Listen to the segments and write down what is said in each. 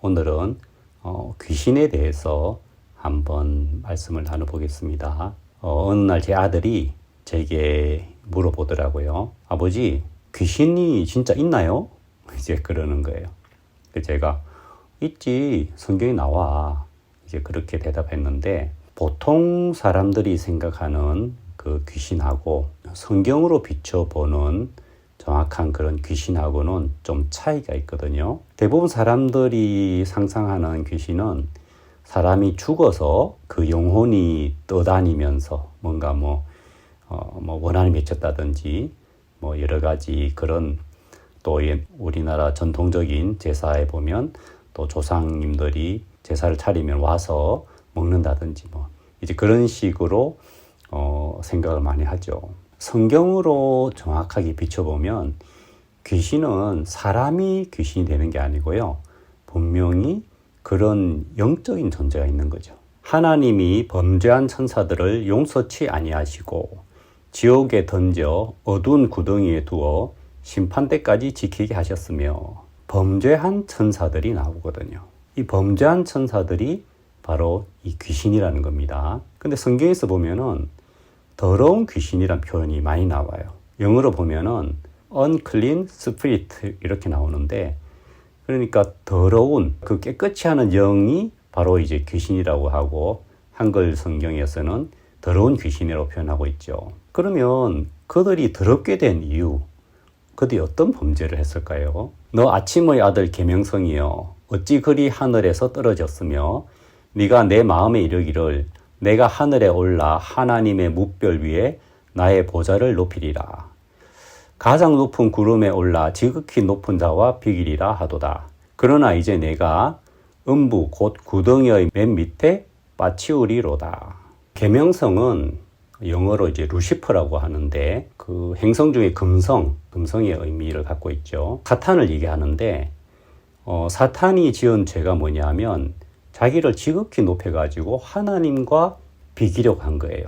오늘은 귀신에 대해서 한번 말씀을 나눠보겠습니다. 어느 날 제 아들이 제게 물어보더라고요. 아버지, 귀신이 진짜 있나요? 이제 그러는 거예요. 제가 있지, 성경에 나와. 이제 그렇게 대답했는데, 보통 사람들이 생각하는 그 귀신하고 성경으로 비춰보는 정확한 그런 귀신하고는 좀 차이가 있거든요. 대부분 사람들이 상상하는 귀신은 사람이 죽어서 그 영혼이 떠다니면서 뭔가 원한이 맺혔다든지 여러 가지 그런, 또 우리나라 전통적인 제사에 보면 또 조상님들이 제사를 차리면 와서 먹는다든지 이제 그런 식으로 생각을 많이 하죠. 성경으로 정확하게 비춰보면 귀신은 사람이 귀신이 되는 게 아니고요. 분명히 그런 영적인 존재가 있는 거죠. 하나님이 범죄한 천사들을 용서치 아니하시고 지옥에 던져 어두운 구덩이에 두어 심판대까지 지키게 하셨으며 범죄한 천사들이 나오거든요. 이 범죄한 천사들이 바로 이 귀신이라는 겁니다. 근데 성경에서 보면은 더러운 귀신이란 표현이 많이 나와요. 영어로 보면은 unclean spirit 이렇게 나오는데, 그러니까 더러운, 그 깨끗이 하는 영이 바로 이제 귀신이라고 하고, 한글 성경에서는 더러운 귀신이라고 표현하고 있죠. 그러면 그들이 더럽게 된 이유, 그들이 어떤 범죄를 했을까요? 너 아침의 아들 계명성이여, 어찌 그리 하늘에서 떨어졌으며 네가 내 마음에 이르기를 내가 하늘에 올라 하나님의 뭇별 위에 나의 보좌를 높이리라. 가장 높은 구름에 올라 지극히 높은 자와 비기리라 하도다. 그러나 이제 내가 음부 곧 구덩이의 맨 밑에 빠치우리로다. 계명성은 영어로 이제 루시퍼라고 하는데, 그 행성 중에 금성의 의미를 갖고 있죠. 사탄을 얘기하는데, 사탄이 지은 죄가 뭐냐면 자기를 지극히 높여가지고 하나님과 비기려고 한 거예요.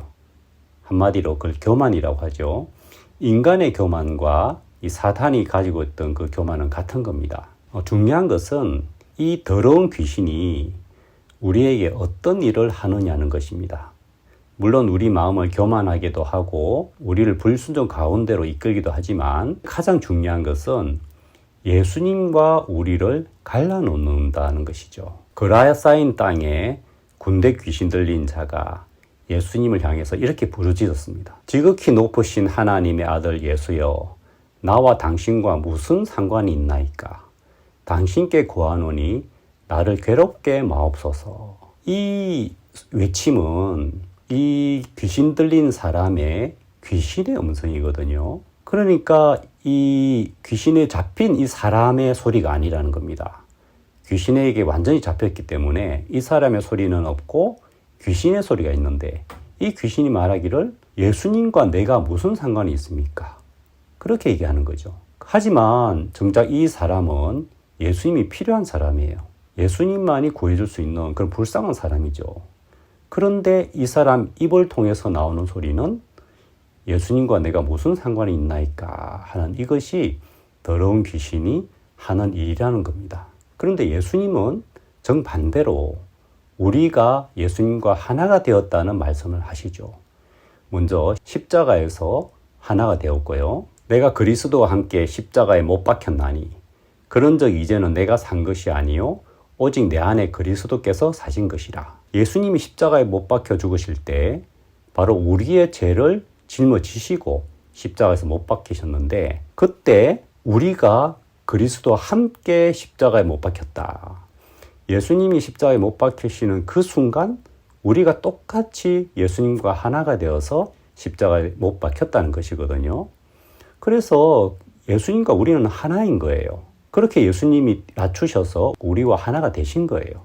한마디로 그걸 교만이라고 하죠. 인간의 교만과 이 사탄이 가지고 있던 그 교만은 같은 겁니다. 중요한 것은 이 더러운 귀신이 우리에게 어떤 일을 하느냐는 것입니다. 물론 우리 마음을 교만하게도 하고 우리를 불순종 가운데로 이끌기도 하지만, 가장 중요한 것은 예수님과 우리를 갈라놓는다는 것이죠. 그라사인 땅에 군대 귀신 들린 자가 예수님을 향해서 이렇게 부르짖었습니다. 지극히 높으신 하나님의 아들 예수여, 나와 당신과 무슨 상관이 있나이까? 당신께 구하노니 나를 괴롭게 마옵소서. 이 외침은 이 귀신 들린 사람의 귀신의 음성이거든요. 그러니까 이 귀신에 잡힌 이 사람의 소리가 아니라는 겁니다. 귀신에게 완전히 잡혔기 때문에 이 사람의 소리는 없고 귀신의 소리가 있는데, 이 귀신이 말하기를 예수님과 내가 무슨 상관이 있습니까? 그렇게 얘기하는 거죠. 하지만 정작 이 사람은 예수님이 필요한 사람이에요. 예수님만이 구해줄 수 있는 그런 불쌍한 사람이죠. 그런데 이 사람 입을 통해서 나오는 소리는 예수님과 내가 무슨 상관이 있나이까 하는, 이것이 더러운 귀신이 하는 일이라는 겁니다. 그런데 예수님은 정반대로 우리가 예수님과 하나가 되었다는 말씀을 하시죠. 먼저 십자가에서 하나가 되었고요. 내가 그리스도와 함께 십자가에 못 박혔나니 그런즉 이제는 내가 산 것이 아니요 오직 내 안에 그리스도께서 사신 것이라. 예수님이 십자가에 못 박혀 죽으실 때 바로 우리의 죄를 짊어지시고 십자가에서 못 박히셨는데, 그때 우리가 그리스도와 함께 십자가에 못 박혔다. 예수님이 십자가에 못 박히시는 그 순간 우리가 똑같이 예수님과 하나가 되어서 십자가에 못 박혔다는 것이거든요. 그래서 예수님과 우리는 하나인 거예요. 그렇게 예수님이 낮추셔서 우리와 하나가 되신 거예요.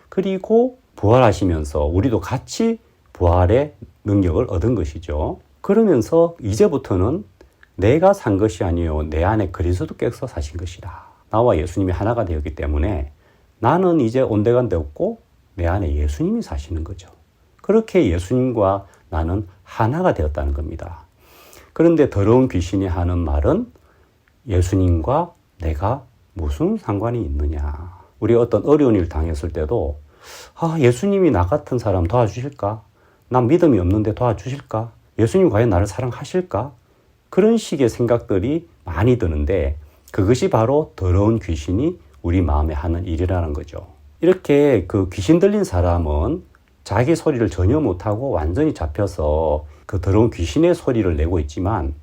그리고 부활하시면서 우리도 같이 부활의 능력을 얻은 것이죠. 그러면서 이제부터는 내가 산 것이 아니요 내 안에 그리스도께서 사신 것이라. 나와 예수님이 하나가 되었기 때문에 나는 이제 온데간데 없고 내 안에 예수님이 사시는 거죠. 그렇게 예수님과 나는 하나가 되었다는 겁니다. 그런데 더러운 귀신이 하는 말은 예수님과 내가 무슨 상관이 있느냐. 우리 어떤 어려운 일 당했을 때도 예수님이 나 같은 사람 도와주실까? 난 믿음이 없는데 도와주실까? 예수님 과연 나를 사랑하실까? 그런 식의 생각들이 많이 드는데 그것이 바로 더러운 귀신이 우리 마음에 하는 일이라는 거죠. 이렇게 그 귀신 들린 사람은 자기 소리를 전혀 못하고 완전히 잡혀서 그 더러운 귀신의 소리를 내고 있지만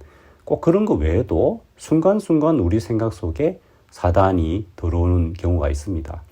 꼭 그런 거 외에도 순간순간 우리 생각 속에 사단이 들어오는 경우가 있습니다.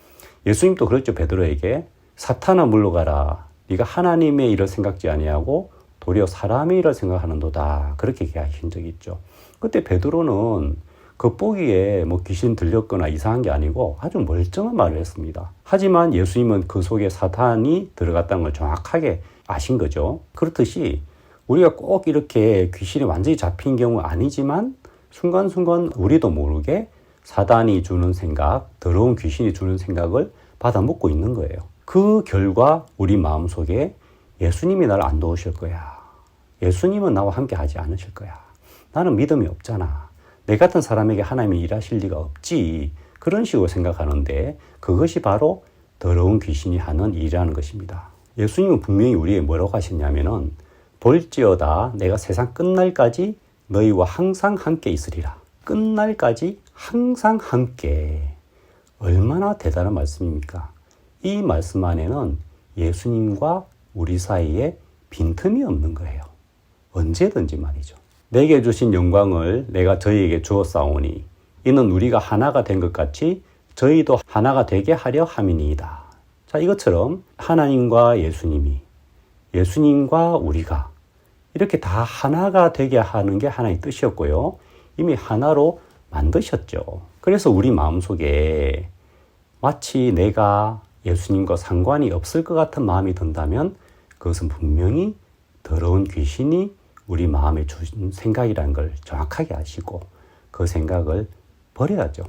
예수님도 그랬죠. 베드로에게 사탄아 물러가라. 네가 하나님의 일을 생각지 아니하고 도리어 사람의 일을 생각하는도다. 그렇게 얘기하신 적이 있죠. 그때 베드로는 겉보기에 뭐 귀신 들렸거나 이상한 게 아니고 아주 멀쩡한 말을 했습니다. 하지만 예수님은 그 속에 사탄이 들어갔다는 걸 정확하게 아신 거죠. 그렇듯이 우리가 꼭 이렇게 귀신이 완전히 잡힌 경우는 아니지만 순간순간 우리도 모르게 사단이 주는 생각, 더러운 귀신이 주는 생각을 받아 먹고 있는 거예요. 그 결과 우리 마음속에 예수님이 나를 안 도우실 거야. 예수님은 나와 함께 하지 않으실 거야. 나는 믿음이 없잖아. 내 같은 사람에게 하나님이 일하실 리가 없지. 그런 식으로 생각하는데 그것이 바로 더러운 귀신이 하는 일이라는 것입니다. 예수님은 분명히 우리에게 뭐라고 하셨냐면은 볼지어다 내가 세상 끝날까지 너희와 항상 함께 있으리라. 끝날까지 항상 함께. 얼마나 대단한 말씀입니까? 이 말씀 안에는 예수님과 우리 사이에 빈틈이 없는 거예요. 언제든지 말이죠. 내게 주신 영광을 내가 저희에게 주었사오니 이는 우리가 하나가 된 것 같이 저희도 하나가 되게 하려 함이니이다. 자, 이것처럼 하나님과 예수님이, 예수님과 우리가 이렇게 다 하나가 되게 하는 게 하나의 뜻이었고요. 이미 하나로 만드셨죠. 그래서 우리 마음속에 마치 내가 예수님과 상관이 없을 것 같은 마음이 든다면 그것은 분명히 더러운 귀신이 우리 마음에 주신 생각이라는 걸 정확하게 아시고 그 생각을 버려야죠.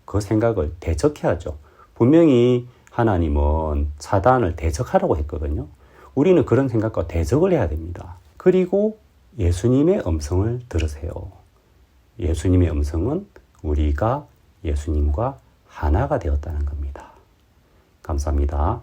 그 생각을 대적해야죠. 분명히 하나님은 사단을 대적하라고 했거든요. 우리는 그런 생각과 대적을 해야 됩니다. 그리고 예수님의 음성을 들으세요. 예수님의 음성은 우리가 예수님과 하나가 되었다는 겁니다. 감사합니다.